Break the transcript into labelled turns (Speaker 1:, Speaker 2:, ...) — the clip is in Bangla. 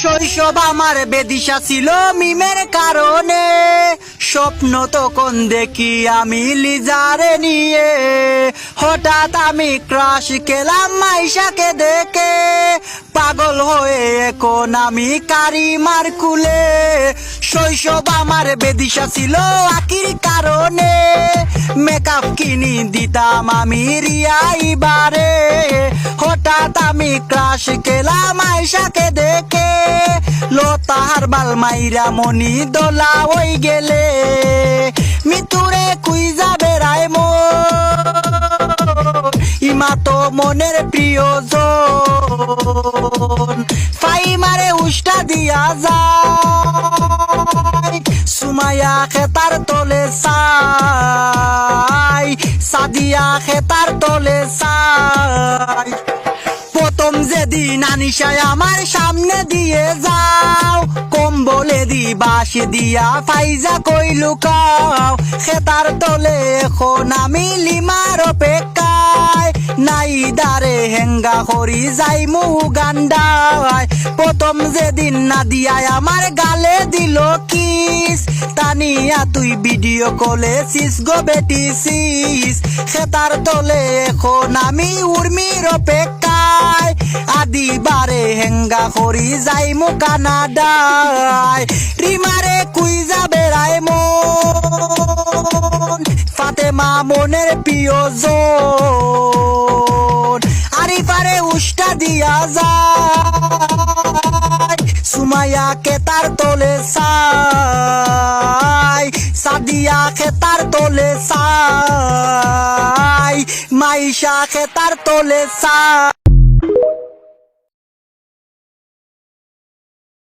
Speaker 1: শৈশব আমার বেদিশা ছিল মিমের কারণে, স্বপ্ন তখন দেখি আমি লিজারে নিয়ে, হঠাৎ আমি ক্রাশ খেলাম মাইশাকে দেখে, পাগল হয়ে এখন আমি কারিমার কুলে। শৈশব আমার বেদিশা ছিল আকির কারণে, মেকআপ কিনি দিতাম আমি রিয়াইবারে, হঠাৎ আমি ক্রাশ খেলাম আয়শাকে দেখে, লতার বাল মাইরা মনি দোলা হই গেলে, মিতুরে কুইজা বেড়ায় ইমা তো মনের প্রিয়জন, ফাইমারে উষ্টা দিয়া যায়, সুমাইয়া খেতার তলে চাই, সাদিয়া খেতার তলে চাই। প্রথম যেদিন আনিশায় আমার সামনে দিয়ে যাও, কম্বলে দি বাসে দিয়া ফাইজা কই লুকাও, খেতার তলে এখন আমি লিমার অপেক্ষায়, নাই দারে হেঙ্গা করি যাই গান্ডায়। প্রথম যেদিন না দিয়ায় আমার গালে দিল কিস, তানিয়া তুই ভিডিও কলে সিস গো বেটি সিস, খেতার তলে এখন আমি উর্মির অপেক্ষায়, আদিবারে হেঙ্গা করি যাই কানাডায়, রিমারে কুইজা বেড়ায় মন, ফাতেমা মনের প্রিয়জন, আরিফারে উষ্টা দিয়া যায়, সুমাইয়া কেতার তলে চাই, সাদিয়া খেতার তলে চাই, মাইশা খেতার তলে চাই।